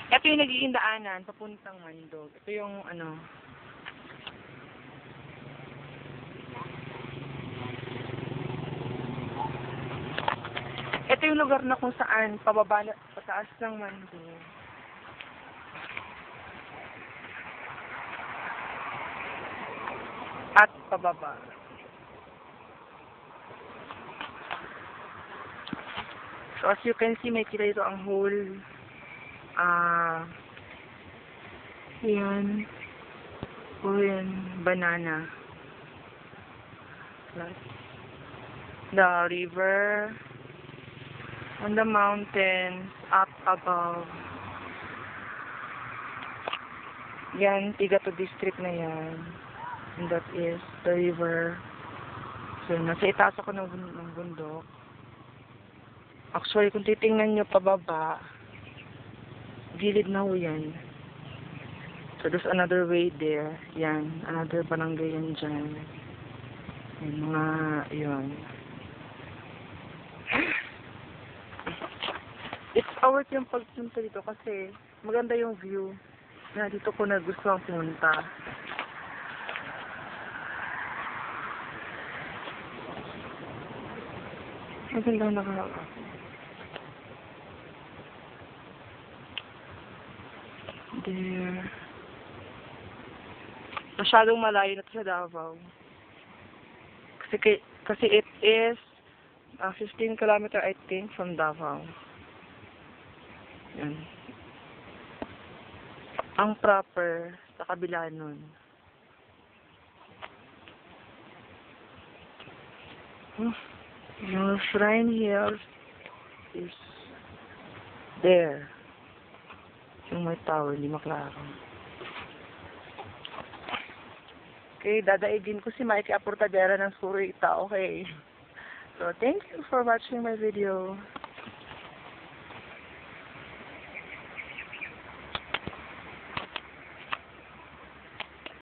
Ito yung nagiging daanan, papuntang Mandog. Ito yung, ano, ito yung lugar na kung saan, pababa na, pataas ng Mandog. At pababa. So, as you can see, may kita ito ang whole, yan. O yan, banana. Plus, the river, on the mountains, up above. Yan, Tigato district na yan. And that is the river. So, nasa itaas ako ng bundok. Actually, kung titingnan nyo pababa, gilid na ho yan. So, there's another way there. Yan, another barangay yan dyan. Yung mga, yun. It's worth yung pagpunta dito kasi maganda yung view na dito ko na gusto ang pumunta. Maganda nakaka. There. Masyadong malayo na ito sa Davao. Kasi it is 15 kilometer I think from Davao. Yan. Ang proper sa kabila nun. Yung Shrine Hills is there. Yung may tower, hindi maklaro. Okay, dadaigin ko si Mikey Aportadera ng Surita, okay? So, thank you for watching my video.